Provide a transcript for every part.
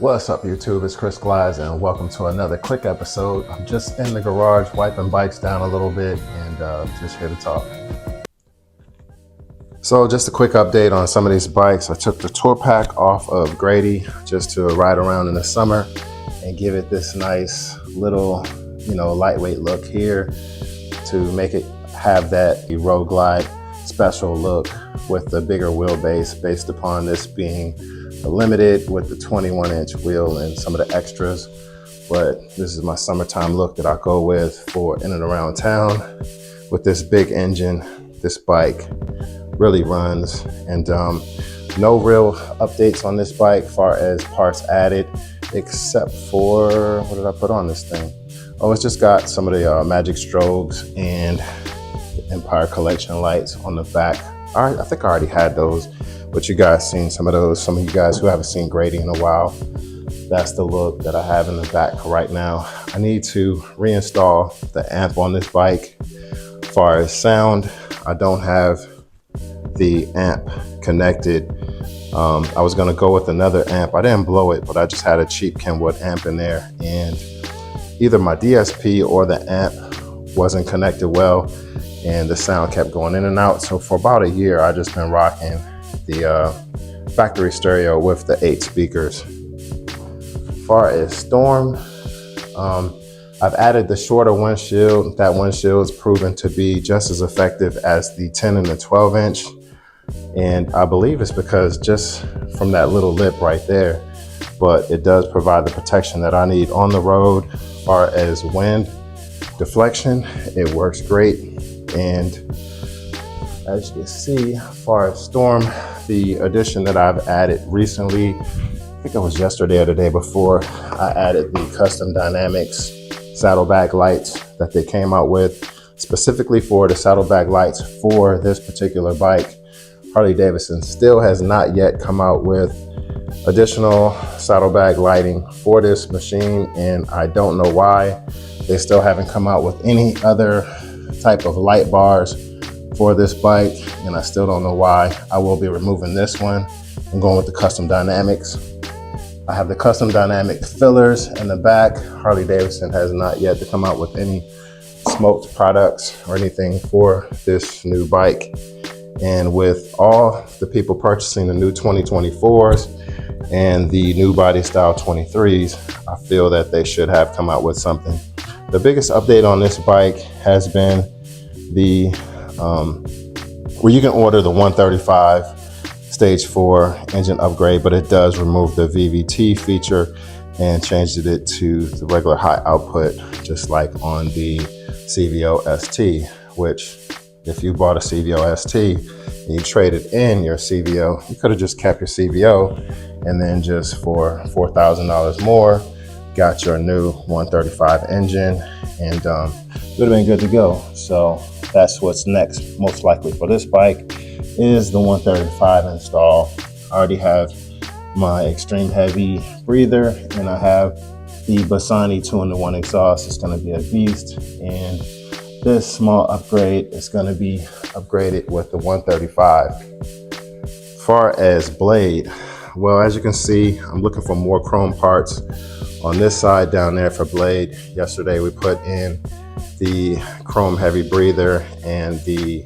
What's up YouTube, it's Chris Glides and welcome to another quick episode. I'm just in the garage wiping bikes down a little bit and just here to talk. So just a quick update on some of these bikes. I took the tour pack off of Grady just to ride around in the summer and give it this nice little, lightweight look here to make it have that Road Glide special look with the bigger wheelbase based upon this being the limited with the 21-inch wheel and some of the extras. But this is my summertime look that I go with for in and around town. With this big engine, this bike really runs, and no real updates on this bike far as parts added, except for, what did I put on this thing? Oh, it's just got some of the magic strobes and Empire Collection lights on the back. I think I already had those, but you guys seen some of those. Some of you guys who haven't seen Grady in a while, that's the look that I have in the back right now. I need to reinstall the amp on this bike. As far as sound, I don't have the amp connected. I was gonna go with another amp. I didn't blow it, but I just had a cheap Kenwood amp in there, and either my DSP or the amp wasn't connected well, and the sound kept going in and out. So for about a year, I just been rocking the factory stereo with the 8 speakers. As far as storm, I've added the shorter windshield. That windshield is proven to be just as effective as the 10 and the 12 inch. And I believe it's because just from that little lip right there, but it does provide the protection that I need on the road. As far as wind deflection, it works great. And as you can see, as far as storm, the addition that I've added recently, I think it was yesterday or the day before, I added the custom dynamics saddlebag lights that they came out with specifically for the saddlebag lights for this particular bike. Harley-Davidson still has not yet come out with additional saddlebag lighting for this machine, and I don't know why. They still haven't come out with any other type of light bars for this bike, and I still don't know why. I will be removing this one and going with the custom dynamics. I have the custom dynamic fillers in the back. Harley-Davidson has not yet to come out with any smoked products or anything for this new bike. And with all the people purchasing the new 2024s and the new body style 23s, I feel that they should have come out with something. The biggest update on this bike has been the where you can order the 135 stage 4 engine upgrade, but it does remove the VVT feature and changed it to the regular high output, just like on the CVO ST, which if you bought a CVO ST and you traded in your CVO, you could have just kept your CVO and then just for $4,000 more, got your new 135 engine, and would have been good to go. So that's what's next, most likely for this bike, is the 135 install. I already have my extreme heavy breather, and I have the Bassani 2-in-1 exhaust. It's going to be a beast, and this small upgrade is going to be upgraded with the 135. As far as blade, well, as you can see, I'm looking for more chrome parts on this side down there for blade. Yesterday we put in the chrome heavy breather and the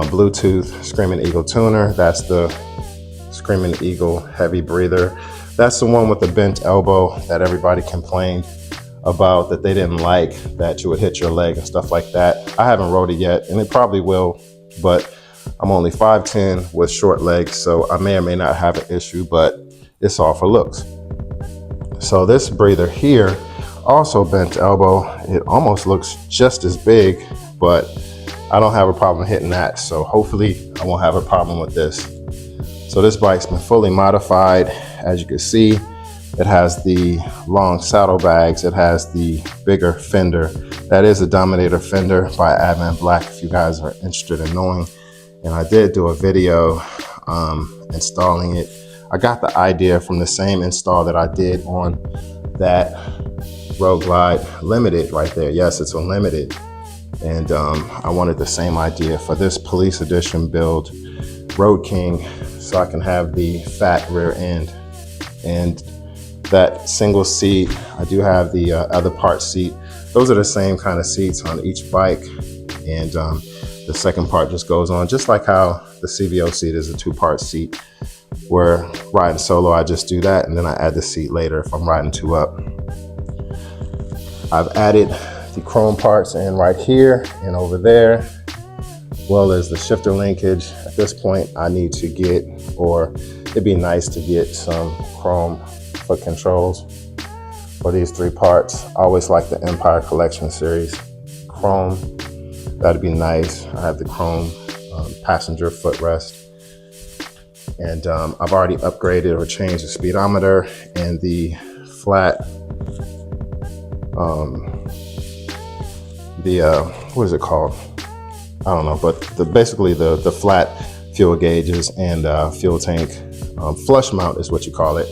Bluetooth Screaming Eagle tuner. That's the Screaming Eagle heavy breather. That's the one with the bent elbow that everybody complained about, that they didn't like, that you would hit your leg and stuff like that. I haven't rode it yet, and it probably will, but I'm only 5'10" with short legs, so I may or may not have an issue, but it's all for looks. So this breather here, also bent elbow, it almost looks just as big, but I don't have a problem hitting that, so hopefully I won't have a problem with this. So this bike's been fully modified. As you can see, it has the long saddlebags, it has the bigger fender. That is a Dominator fender by Advent Black, if you guys are interested in knowing. And I did do a video installing it. I got the idea from the same install that I did on that Road Glide Limited right there. Yes, it's a Limited. And I wanted the same idea for this Police Edition build, Road King, so I can have the fat rear end. And that single seat. I do have the other part seat. Those are the same kind of seats on each bike. And the second part just goes on, just like how the CVO seat is a 2-part seat. Where riding solo, I just do that, and then I add the seat later if I'm riding 2 up. I've added the chrome parts in right here and over there, as well as the shifter linkage. At this point, I need to get, or it'd be nice to get some chrome foot controls for these 3 parts. I always like the Empire Collection series chrome. That'd be nice. I have the chrome passenger footrest. And I've already upgraded or changed the speedometer and the flat, what is it called? I don't know, but basically the flat fuel gauges and fuel tank flush mount is what you call it.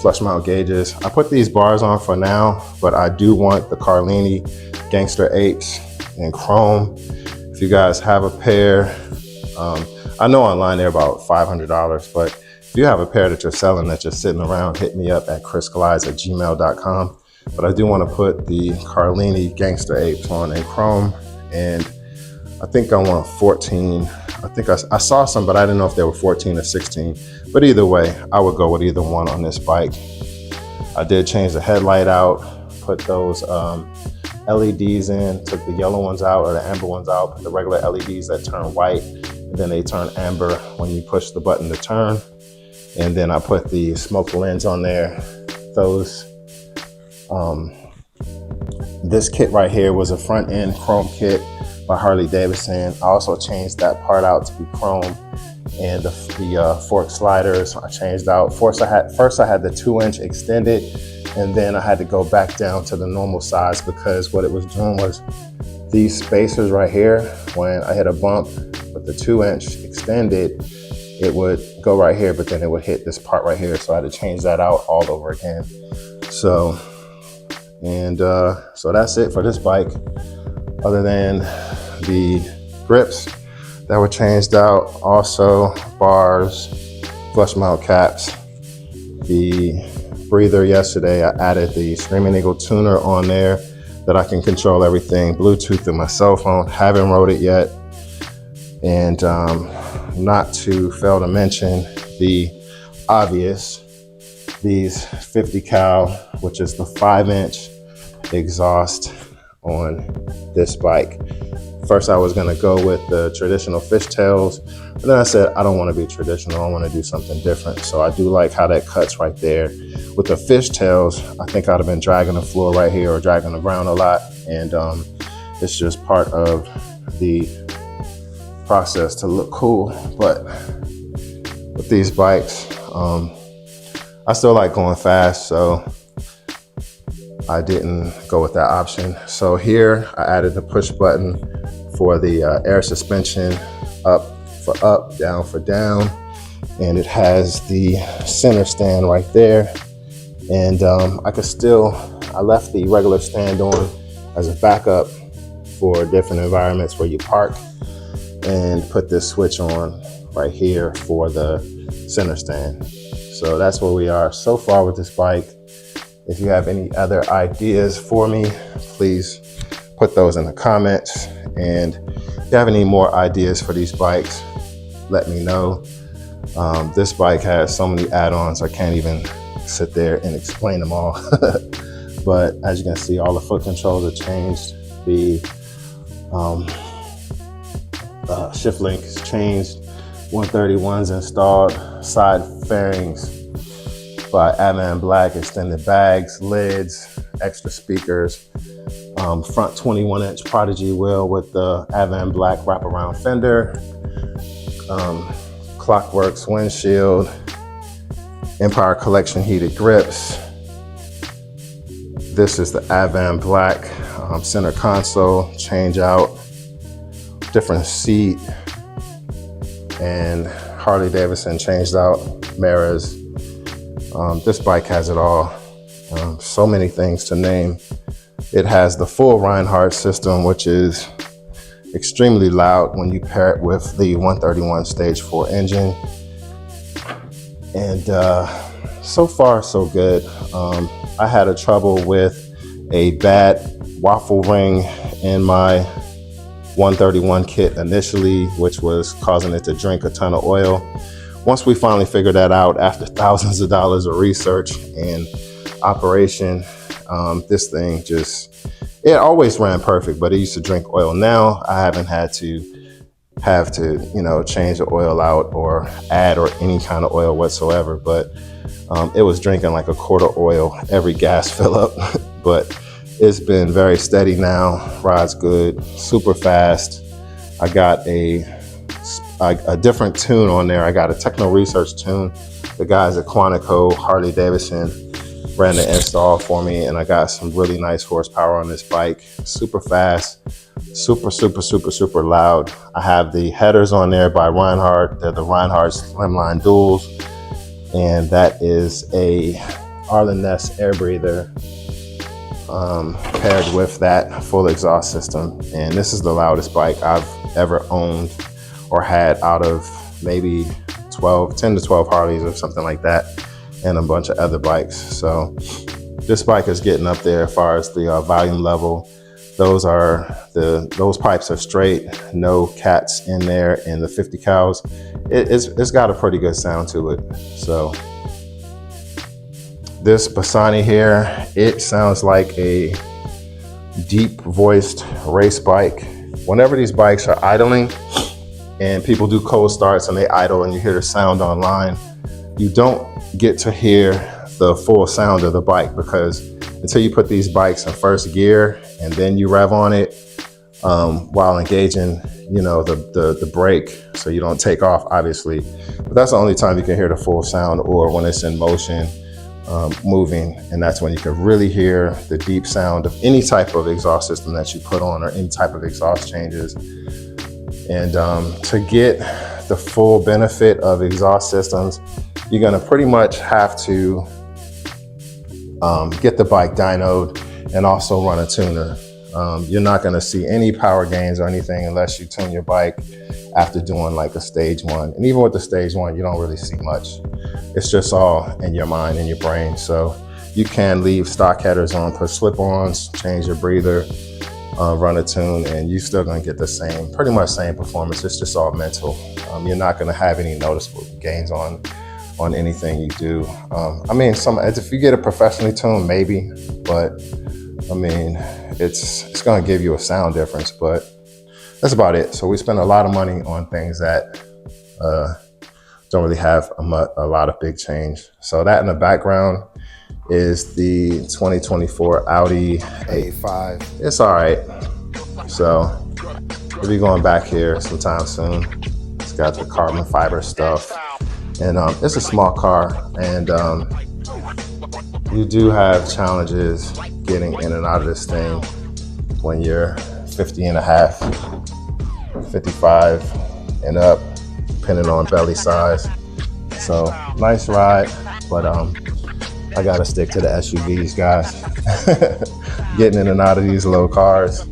Flush mount gauges. I put these bars on for now, but I do want the Carlini Gangster 8s in chrome. If you guys have a pair, I know online they're about $500, but if you have a pair that you're selling that's just sitting around, hit me up at chrisglides@gmail.com. But I do want to put the Carlini Gangster 8s on in chrome, and I think I want 14. I think I saw some, but I didn't know if they were 14 or 16. But either way, I would go with either one on this bike. I did change the headlight out, put those LEDs in, took the yellow ones out or the amber ones out, put the regular LEDs that turn white, and then they turn amber when you push the button to turn. And then I put the smoke lens on there. Those, this kit right here was a front end chrome kit by Harley Davidson. I also changed that part out to be chrome, and the fork sliders I changed out. First I had the 2-inch extended, and then I had to go back down to the normal size because what it was doing was these spacers right here, when I hit a bump with the 2-inch extended, it would go right here, but then it would hit this part right here. So I had to change that out all over again. So that's it for this bike. Other than the grips that were changed out, also bars, flush mount caps, the breather yesterday, I added the Screaming Eagle tuner on there that I can control everything, Bluetooth through my cell phone. Haven't rode it yet. And not to fail to mention the obvious, these 50 cal, which is the 5-inch exhaust on this bike. First I was gonna go with the traditional fishtails, but then I said, I don't wanna be traditional, I wanna do something different. So I do like how that cuts right there. With the fishtails, I think I'd have been dragging the floor right here or dragging the ground a lot. And it's just part of the process to look cool. But with these bikes, I still like going fast, so I didn't go with that option. So here I added the push button for the air suspension, up for up, down for down. And it has the center stand right there. And I left the regular stand on as a backup for different environments where you park, and put this switch on right here for the center stand. So that's where we are so far with this bike. If you have any other ideas for me, please put those in the comments. And if you have any more ideas for these bikes, let me know. This bike has so many add-ons, I can't even sit there and explain them all. But as you can see, all the foot controls are changed. The shift link is changed. 131's installed. Side fairings by Avan Black, extended bags, lids, extra speakers. Front 21-inch Prodigy wheel with the Avan Black wraparound fender. Clockworks windshield. Empire Collection heated grips. This is the Avan Black center console, change out, different seat, and Harley Davidson changed out mirrors. This bike has it all. So many things to name. It has the full Reinhardt system, which is extremely loud when you pair it with the 131 Stage 4 engine. And so far so good. I had a trouble with a bad waffle ring in my 131 kit initially, which was causing it to drink a ton of oil. Once we finally figured that out after thousands of dollars of research and operation, this thing it always ran perfect, but it used to drink oil. Now I haven't had to change the oil out or add or any kind of oil whatsoever, but it was drinking like a quart of oil every gas fill up. But it's been very steady now, rides good, super fast. I got a different tune on there. I got a Techno Research tune. The guys at Quantico, Harley Davidson, ran the install for me, and I got some really nice horsepower on this bike. Super fast, super, super, super, super loud. I have the headers on there by Reinhardt. They're the Reinhardt Slimline Duals, and that is a Arlen Ness air breather paired with that full exhaust system. And this is the loudest bike I've ever owned or had out of maybe 10 to 12 Harleys or something like that, and a bunch of other bikes. So this bike is getting up there as far as the volume level. Those pipes are straight, no cats in there, and the 50 cows. It's got a pretty good sound to it. So this Bassani here, it sounds like a deep voiced race bike. Whenever these bikes are idling and people do cold starts and they idle and you hear the sound online, you don't get to hear the full sound of the bike, because until you put these bikes in first gear and then you rev on it while engaging, the brake, so you don't take off, obviously. But that's the only time you can hear the full sound, or when it's in motion, moving, and that's when you can really hear the deep sound of any type of exhaust system that you put on, or any type of exhaust changes. And to get the full benefit of exhaust systems, you're gonna pretty much have to get the bike dynoed and also run a tuner. You're not gonna see any power gains or anything unless you tune your bike after doing like a stage one. And even with the stage one, you don't really see much. It's just all in your mind and your brain. So you can leave stock headers on, put slip-ons, change your breather, run a tune, and you're still gonna get the pretty much same performance. It's just all mental. You're not gonna have any noticeable gains on anything you do. I mean, if you get it professionally tuned, maybe, but I mean, it's gonna give you a sound difference, but that's about it. So we spend a lot of money on things that don't really have a lot of big change. So that in the background is the 2024 Audi A5. It's all right. So we'll be going back here sometime soon. It's got the carbon fiber stuff, and it's a small car, and you do have challenges getting in and out of this thing when you're 50 and a half, 55 and up, depending on belly size. So nice ride, but I gotta stick to the SUVs, guys. Getting in and out of these low cars,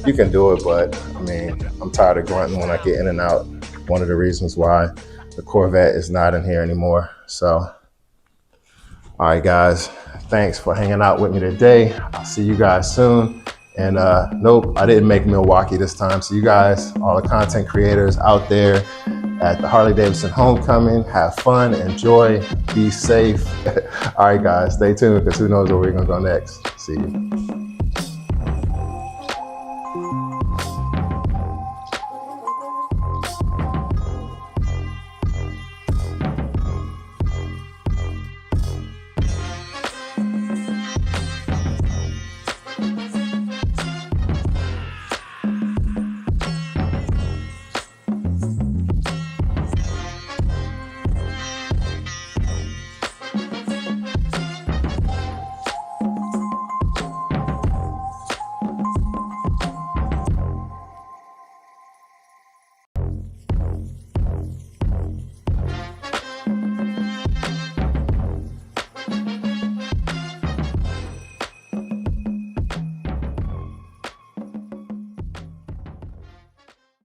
you can do it, but I mean, I'm tired of grunting when I get in and out. One of the reasons why the Corvette is not in here anymore. So, all right, guys, thanks for hanging out with me today. I'll see you guys soon. And nope, I didn't make Milwaukee this time. So you guys, all the content creators out there at the Harley Davidson Homecoming, have fun, enjoy, be safe. All right, guys, stay tuned, because who knows where we're gonna go next. See you.